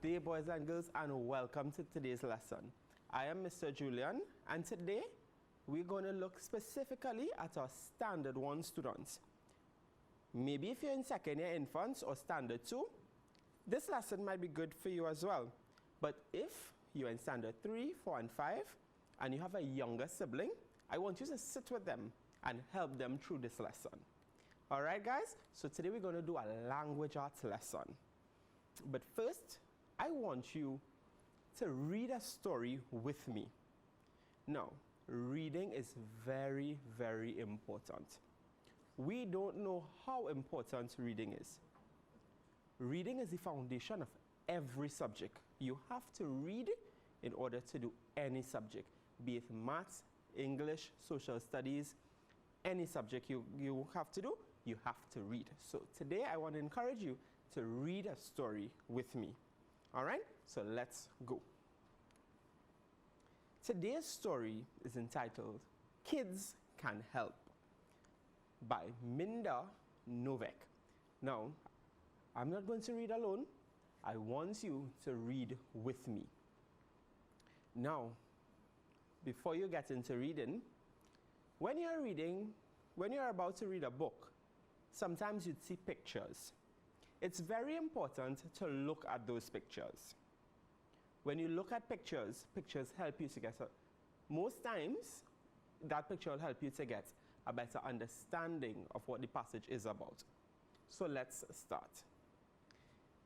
day, boys and girls, and welcome to today's lesson. I am Mr. Julian, and today we're going to look specifically at our Standard 1 students. Maybe if you're in second year infants or Standard 2, this lesson might be good for you as well. But if you're in Standard 3, 4, and 5, and you have a younger sibling, I want you to sit with them and help them through this lesson. All right, guys? So today we're going to do a language arts lesson. But first, I want you to read a story with me. Now, reading is very, very important. We don't know how important reading is. Reading is the foundation of every subject. You have to read in order to do any subject, be it maths, English, social studies, any subject you have to do, you have to read. So today I want to encourage you to read a story with me. All right, so let's go. Today's story is entitled Kids Can Help by Minda Novak. Now, I'm not going to read alone. I want you to read with me. Now, before you get into reading, when you're about to read a book, sometimes you'd see pictures. It's very important to look at those pictures. When you look at pictures, pictures help you to get most times, that picture will help you to get a better understanding of what the passage is about. So let's start.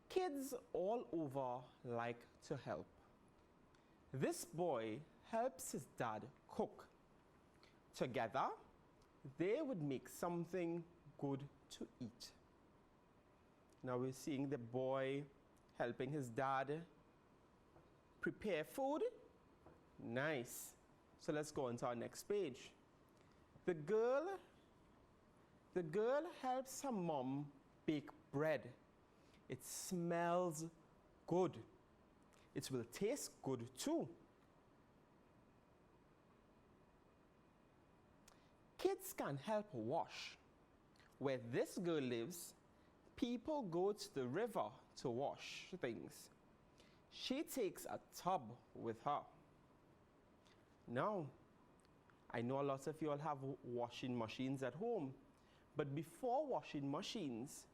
Kids all over like to help. This boy helps his dad cook. Together, they would make something good to eat. Now we're seeing the boy helping his dad prepare food. Nice. So let's go on to our next page. The girl helps her mom bake bread. It smells good. It will taste good too. Kids can help wash. Where this girl lives, people go to the river to wash things. She takes a tub with her. Now, I know a lot of you all have washing machines at home, but before washing machines,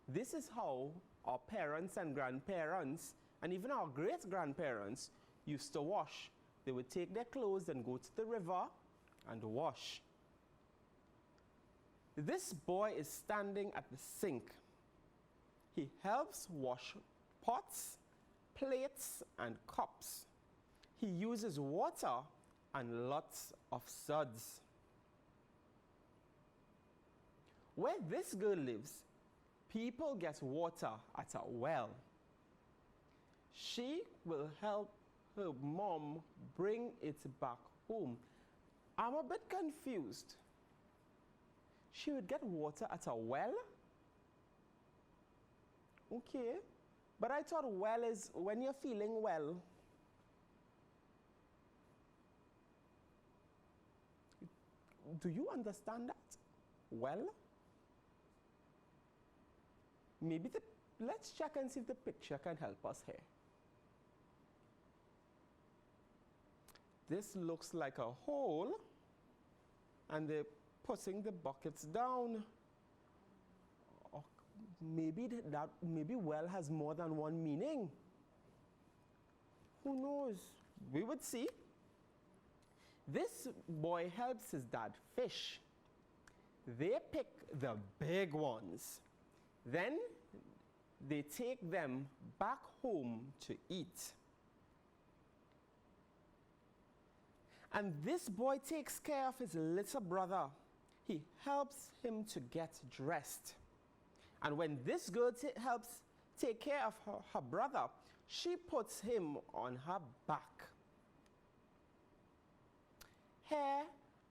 this is how our parents and grandparents, and even our great-grandparents, used to wash. They would take their clothes and go to the river and wash. This boy is standing at the sink. He helps wash pots, plates, and cups. He uses water and lots of suds. Where this girl lives, people get water at a well. She will help her mom bring it back home. I'm a bit confused. She would get water at a well? Okay, but I thought well is when you're feeling well. Do you understand that? Well? Maybe let's check and see if the picture can help us here. This looks like a hole, and they're putting the buckets down. Or maybe maybe well has more than one meaning. Who knows? We would see. This boy helps his dad fish. They pick the big ones. Then they take them back home to eat. And this boy takes care of his little brother. He helps him to get dressed. And when this girl helps take care of her brother, she puts him on her back. Here,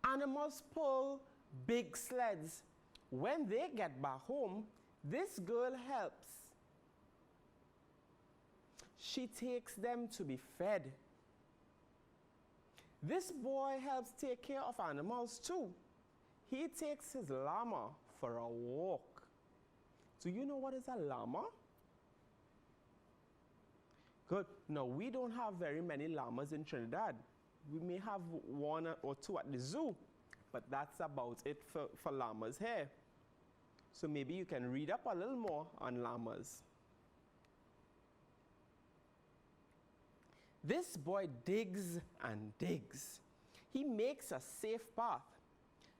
animals pull big sleds. When they get back home, this girl helps. She takes them to be fed. This boy helps take care of animals too. He takes his llama for a walk. Do you know what is a llama? Good. Now, we don't have very many llamas in Trinidad. We may have one or two at the zoo, but that's about it for llamas here. So maybe you can read up a little more on llamas. This boy digs and digs. He makes a safe path.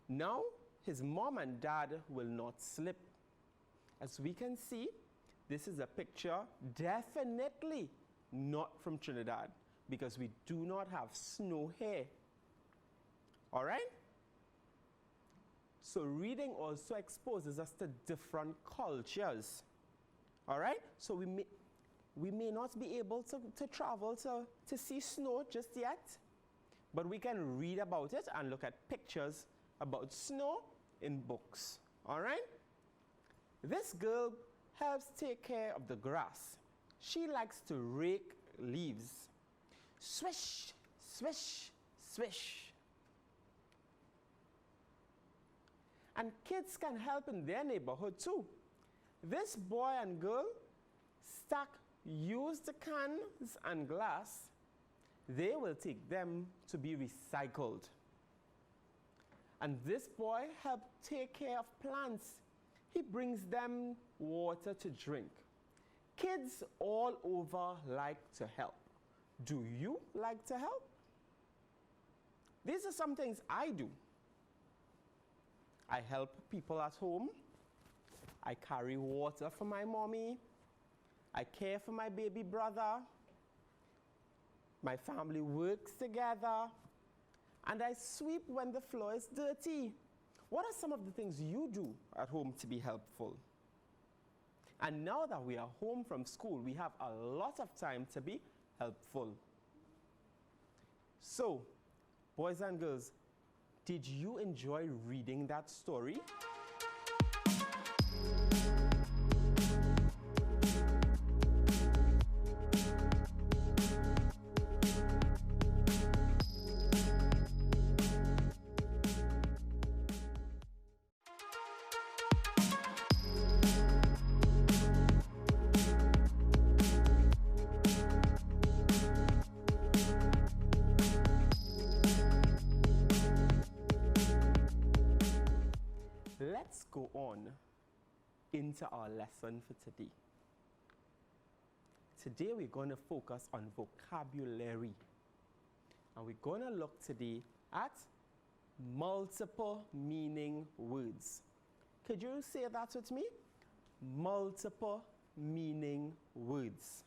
Now, his mom and dad will not slip. As we can see, this is a picture definitely not from Trinidad because we do not have snow here. All right? So reading also exposes us to different cultures. All right? So we may not be able to travel to see snow just yet, but we can read about it and look at pictures about snow in books. All right? This girl helps take care of the grass. She likes to rake leaves. Swish, swish, swish. And kids can help in their neighborhood too. This boy and girl stack used cans and glass. They will take them to be recycled. And this boy helps take care of plants. He brings them water to drink. Kids all over like to help. Do you like to help? These are some things I do. I help people at home. I carry water for my mommy. I care for my baby brother. My family works together. And I sweep when the floor is dirty. What are some of the things you do at home to be helpful? And now that we are home from school, we have a lot of time to be helpful. So, boys and girls, did you enjoy reading that story? Let's go on into our lesson for today. Today we're going to focus on vocabulary. And we're going to look today at multiple meaning words. Could you say that with me? Multiple meaning words.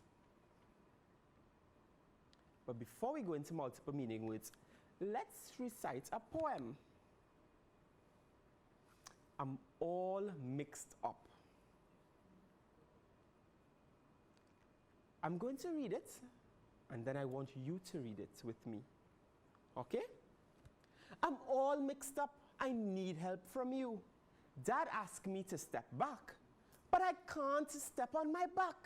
But before we go into multiple meaning words, let's recite a poem. I'm all mixed up. I'm going to read it, and then I want you to read it with me. Okay? I'm all mixed up. I need help from you. Dad asked me to step back, but I can't step on my back.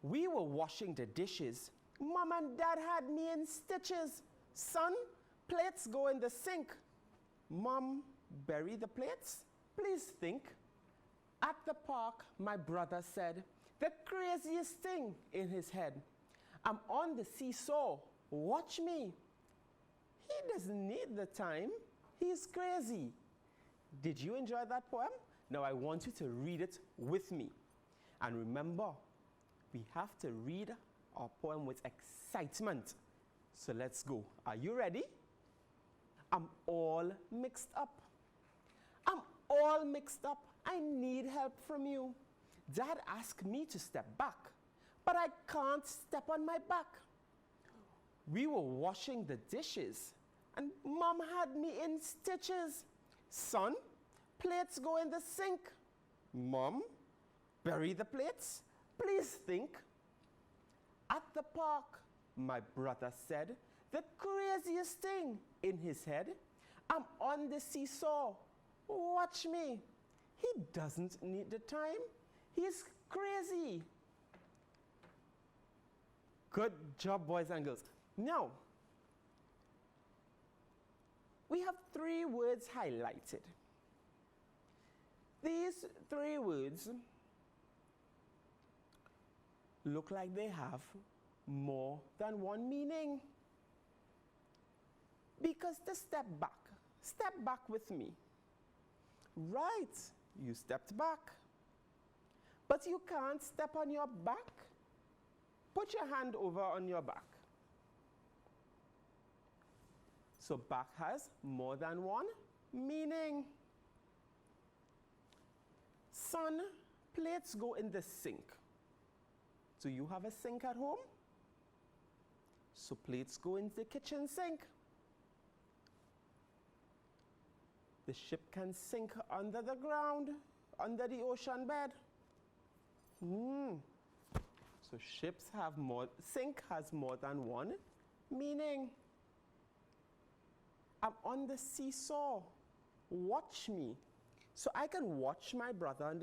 We were washing the dishes. Mom and Dad had me in stitches. Son, plates go in the sink. Mom, bury the plates? Please think. At the park, my brother said, the craziest thing in his head. I'm on the seesaw. Watch me. He doesn't need the time. He's crazy. Did you enjoy that poem? Now I want you to read it with me. And remember, we have to read our poem with excitement. So let's go. Are you ready? I'm all mixed up. I'm all mixed up. I need help from you. Dad asked me to step back, but I can't step on my back. We were washing the dishes, and Mom had me in stitches. Son, plates go in the sink. Mom, bury the plates? Please think. At the park, my brother said, the craziest thing in his head. I'm on the seesaw. Watch me. He doesn't need the time. He's crazy. Good job, boys and girls. Now, we have 3 words highlighted. These 3 words look like they have more than one meaning. Because to step back with me. Right, you stepped back. But you can't step on your back. Put your hand over on your back. So back has more than one meaning. Son, plates go in the sink. Do you have a sink at home? So plates go into the kitchen sink. The ship can sink under the ground, under the ocean bed. So sink has more than one meaning. I'm on the seesaw. Watch me. So I can watch my brother on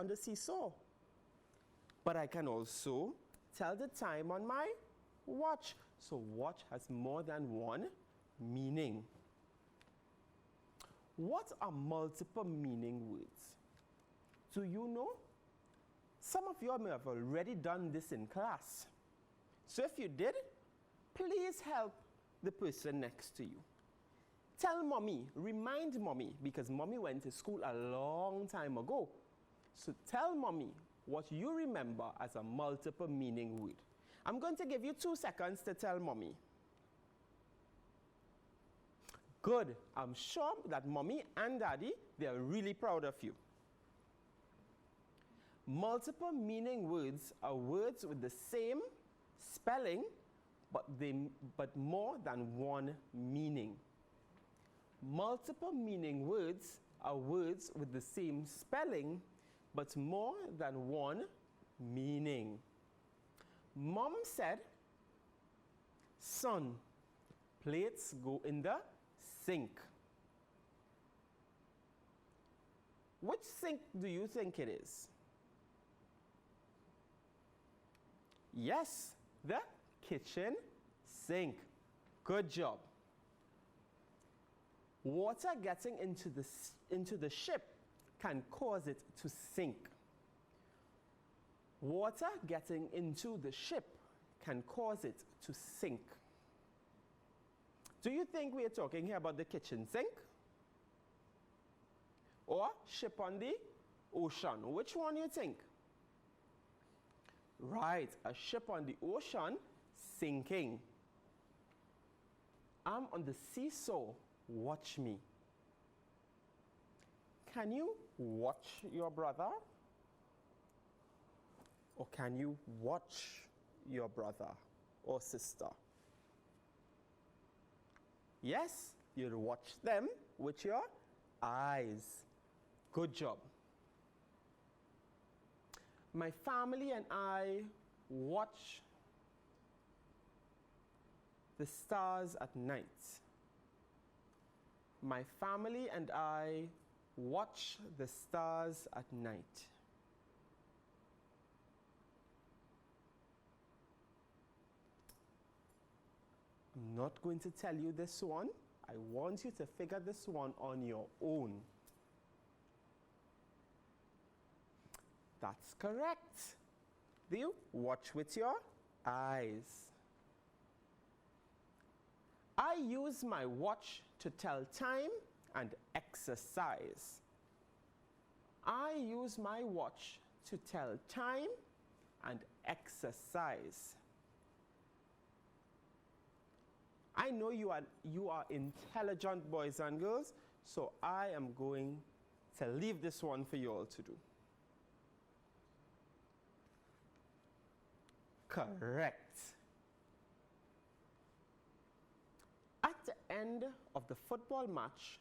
the seesaw. But I can also tell the time on my watch. So watch has more than one meaning. What are multiple meaning words? Do you know? Some of you may have already done this in class. So if you did, please help the person next to you. Tell mommy, remind mommy, because mommy went to school a long time ago. So tell mommy what you remember as a multiple meaning word. I'm going to give you 2 seconds to tell mommy. Good. I'm sure that mommy and daddy, they're really proud of you. Multiple meaning words are words with the same spelling, but more than one meaning. Multiple meaning words are words with the same spelling, but more than one meaning. Mom said, son, plates go in the sink. Which sink do you think it is? Yes, the kitchen sink. Good job. Water getting into the ship can cause it to sink. Water getting into the ship can cause it to sink. Do you think we are talking here about the kitchen sink? Or ship on the ocean? Which one do you think? Right, a ship on the ocean sinking. I'm on the seesaw. Watch me. Can you watch your brother? Or can you watch your brother or sister? Yes, you'll watch them with your eyes. Good job. My family and I watch the stars at night. My family and I watch the stars at night. I'm not going to tell you this one. I want you to figure this one on your own. That's correct. Do you watch with your eyes? I use my watch to tell time and exercise. I use my watch to tell time and exercise. I know you are intelligent boys and girls, so I am going to leave this one for you all to do. Correct. At the end of the football match,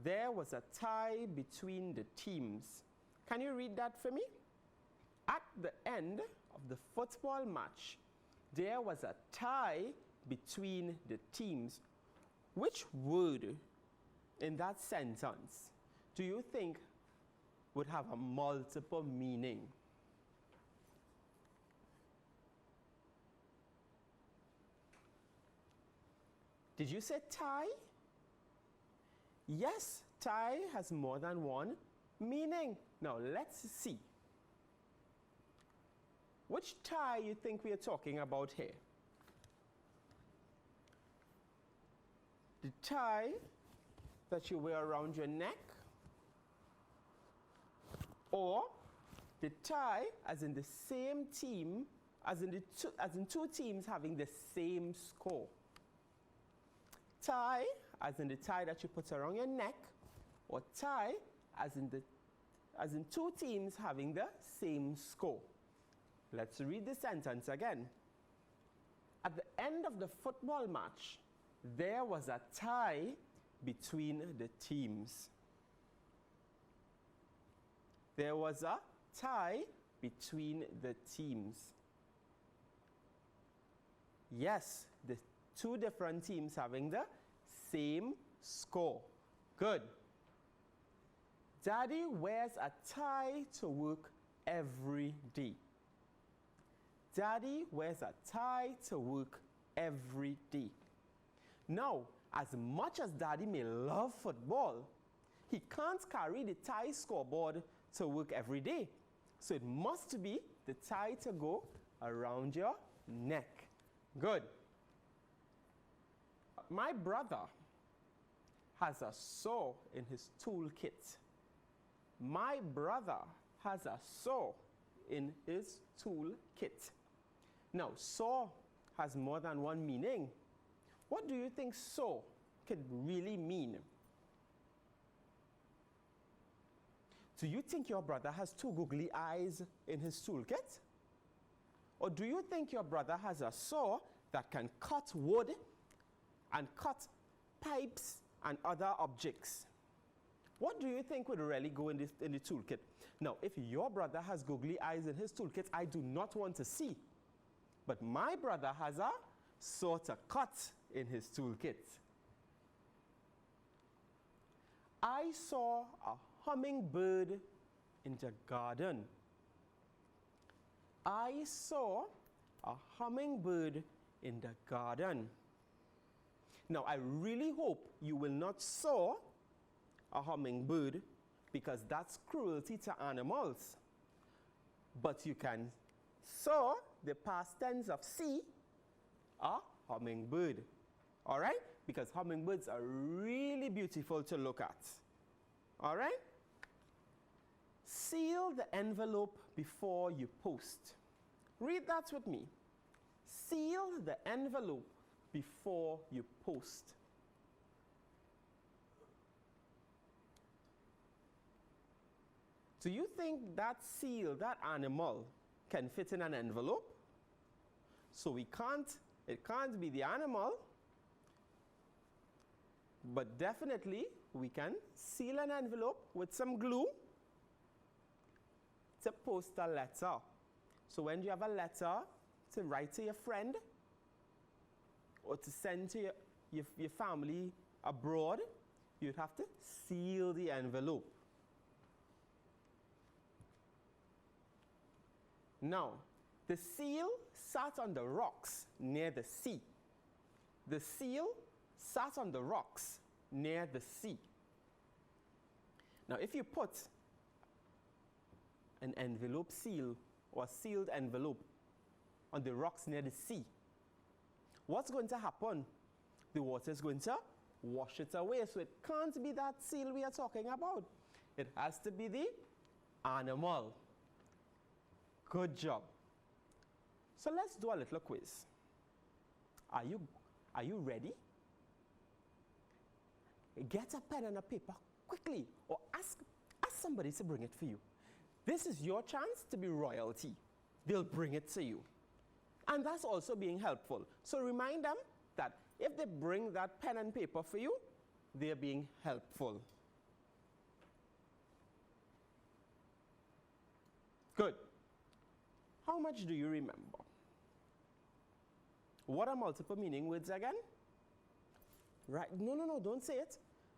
there was a tie between the teams. Can you read that for me? At the end of the football match, there was a tie between the teams. Which word in that sentence do you think would have a multiple meaning? Did you say tie? Yes, tie has more than one meaning. Now let's see. Which tie you think we are talking about here? The tie that you wear around your neck, or the tie as in the same team, as in two teams having the same score? Tie as in the tie that you put around your neck, or tie as in two teams having the same score? Let's read the sentence again. At the end of the football match, there was a tie between the teams. There was a tie between the teams. Yes, the two different teams having the same score. Good. Daddy wears a tie to work every day. Daddy wears a tie to work every day. Now, as much as Daddy may love football, he can't carry the tie scoreboard to work every day. So it must be the tie to go around your neck. Good. My brother has a saw in his toolkit. My brother has a saw in his toolkit. Now, saw has more than one meaning. What do you think saw could really mean? Do you think your brother has two googly eyes in his toolkit? Or do you think your brother has a saw that can cut wood and cut pipes and other objects? What do you think would really go in the toolkit? Now, if your brother has googly eyes in his toolkit, I do not want to see. But my brother has a saw to cut in his toolkit. I saw a hummingbird in the garden. I saw a hummingbird in the garden. Now, I really hope you will not saw a hummingbird, because that's cruelty to animals. But you can saw the past tense of see a hummingbird. All right? Because hummingbirds are really beautiful to look at. All right? Seal the envelope before you post. Read that with me. Seal the envelope before you post. Do you think that seal, that animal, can fit in an envelope? So it can't be the animal, but definitely we can seal an envelope with some glue to post a letter. So when you have a letter to write to your friend or to send to your family abroad, you'd have to seal the envelope. Now, the seal sat on the rocks near the sea. The seal sat on the rocks near the sea. Now, if you put an envelope seal or a sealed envelope on the rocks near the sea, what's going to happen? The water is going to wash it away. So it can't be that seal we are talking about. It has to be the animal. Good job. So let's do a little quiz. Are you ready? Get a pen and a paper quickly, or ask somebody to bring it for you. This is your chance to be royalty. They'll bring it to you. And that's also being helpful. So remind them that if they bring that pen and paper for you, they're being helpful. Good. How much do you remember? What are multiple meaning words again? Right? No, don't say it.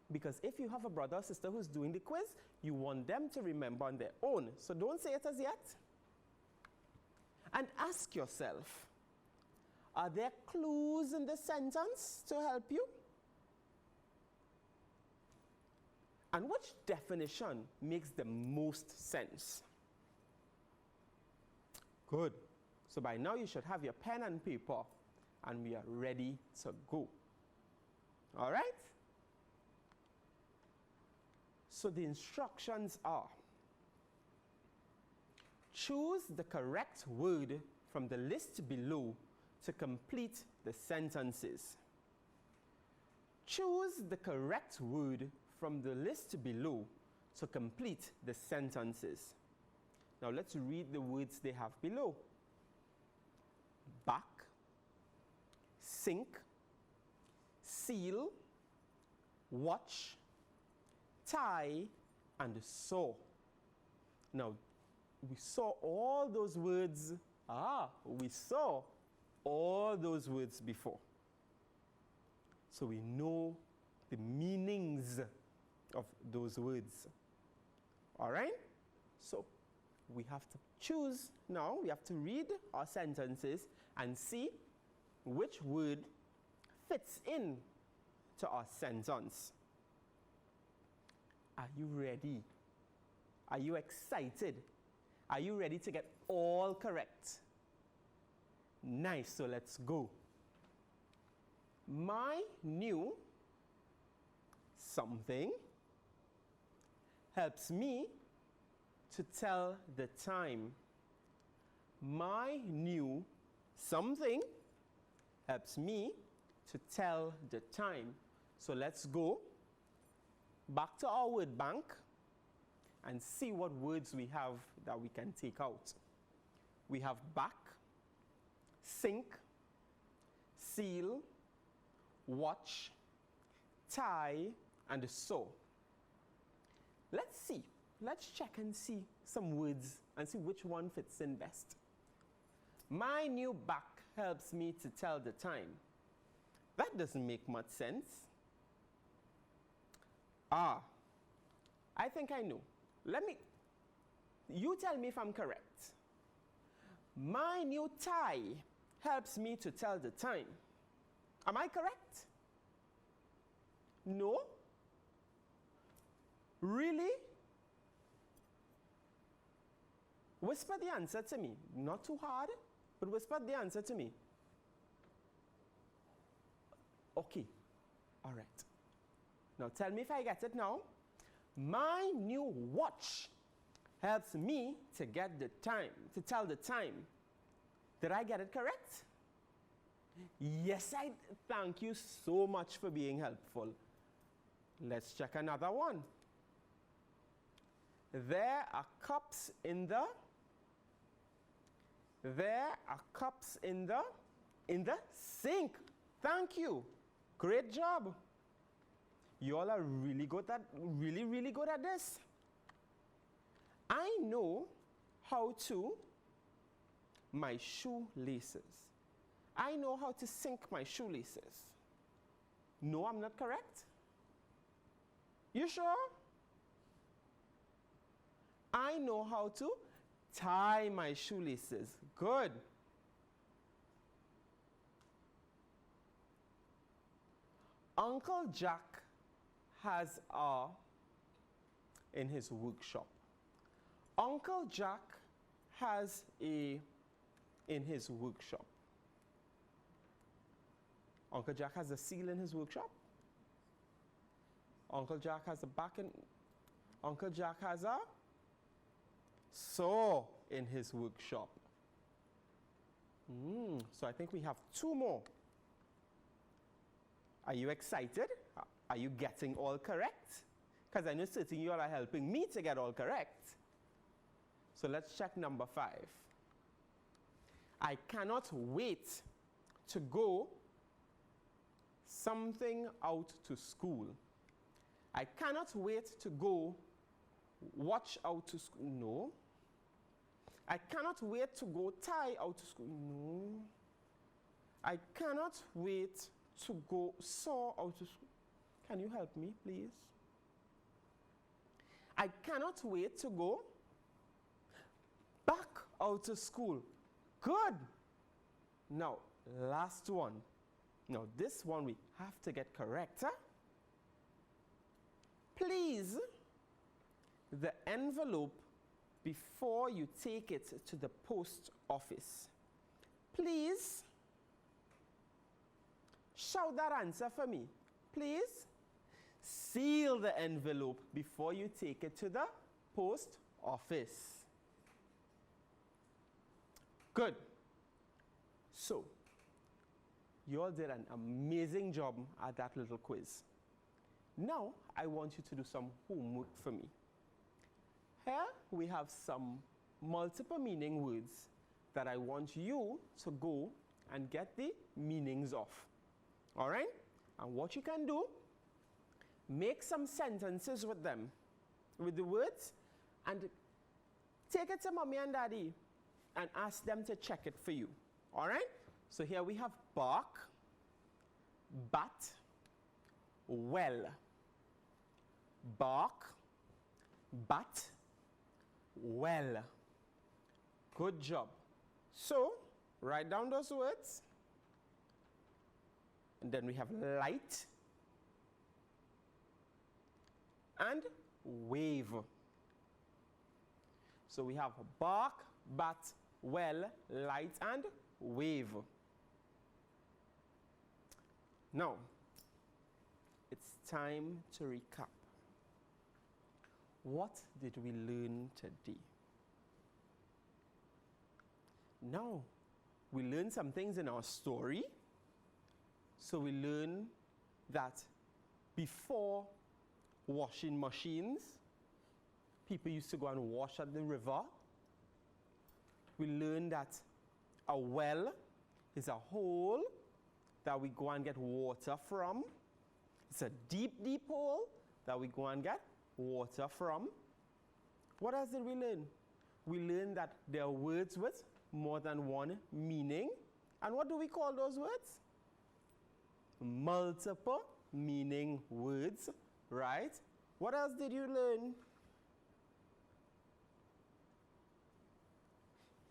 Because if you have a brother or sister who's doing the quiz, you want them to remember on their own. So don't say it as yet. And ask yourself, are there clues in the sentence to help you? And which definition makes the most sense? Good. So by now you should have your pen and paper, and we are ready to go. All right? So the instructions are: choose the correct word from the list below to complete the sentences. Choose the correct word from the list below to complete the sentences. Now let's read the words they have below. Back, sink, seal, watch, tie, and saw. Now, we saw all those words. We saw all those words before. So we know the meanings of those words. All right? So we have to choose now. We have to read our sentences and see which word fits in to our sentence. Are you ready? Are you excited? Are you ready to get all correct? Nice, so let's go. My new something helps me to tell the time. My new something helps me to tell the time. So let's go back to our word bank and see what words we have that we can take out. We have back, sink, seal, watch, tie, and saw. Let's see. Let's check and see some words and see which one fits in best. My new back helps me to tell the time. That doesn't make much sense. I think I know. You tell me if I'm correct. My new tie helps me to tell the time. Am I correct? No? Really? Whisper the answer to me. Not too hard, but whisper the answer to me. Okay. All right. Now tell me if I get it now. My new watch helps me to get the time, to tell the time. Did I get it correct? Yes, I thank you so much for being helpful. Let's check another one. There are cups in the sink. Thank you. Great job. You all are really good at this. I know how to my shoelaces. I know how to sink my shoelaces. No, I'm not correct? You sure? I know how to tie my shoelaces. Good. Uncle Jack has in his workshop. Uncle Jack has in his workshop. Uncle Jack has a seal in his workshop. Uncle Jack has a back in. Uncle Jack has a saw in his workshop. So I think we have two more. Are you excited? Are you getting all correct? Because I know certain you all are helping me to get all correct. So let's check number 5. I cannot wait to go something out to school. I cannot wait to go watch out to school. No. I cannot wait to go tie out to school. No. I cannot wait to go saw out to school. Can you help me, please? I cannot wait to go back out to school. Good. Now, last one. Now, this one we have to get correct. Huh? Please, the envelope before you take it to the post office. Please shout that answer for me. Please seal the envelope before you take it to the post office. Good. So, you all did an amazing job at that little quiz. Now, I want you to do some homework for me. Here, we have some multiple meaning words that I want you to go and get the meanings of. All right? And what you can do, make some sentences with them, with the words, and take it to mommy and daddy and ask them to check it for you. All right? So here we have bark, bat, well. Bark, bat, well. Good job. So, write down those words. And then we have light and wave. So we have bark, bat, well, light, and wave. Now, it's time to recap. What did we learn today? Now, we learned some things in our story. So we learned that before washing machines, people used to go and wash at the river. We learned that a well is a hole that we go and get water from. It's a deep, deep hole that we go and get water from. What else did we learn? We learned that there are words with more than one meaning. And what do we call those words? Multiple meaning words, right? What else did you learn?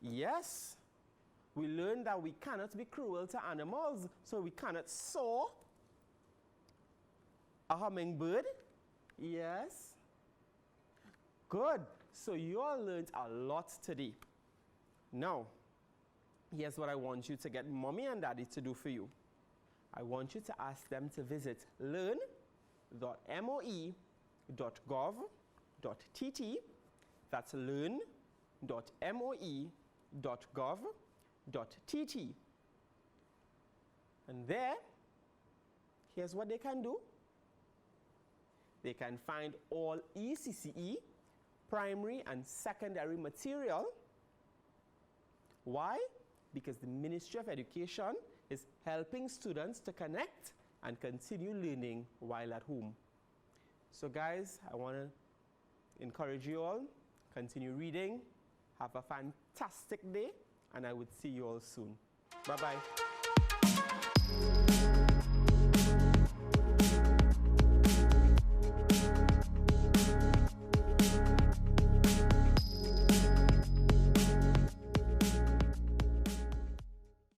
Yes, we learned that we cannot be cruel to animals, so we cannot saw a hummingbird. Yes. Good. So you all learned a lot today. Now, here's what I want you to get mommy and daddy to do for you. I want you to ask them to visit learn.moe.gov.tt. That's learn.moe.gov.tt. And there, here's what they can do. They can find all ECCE, primary and secondary material. Why? Because the Ministry of Education is helping students to connect and continue learning while at home. So guys, I want to encourage you all, continue reading, have a fantastic day, and I would see you all soon. Bye-bye.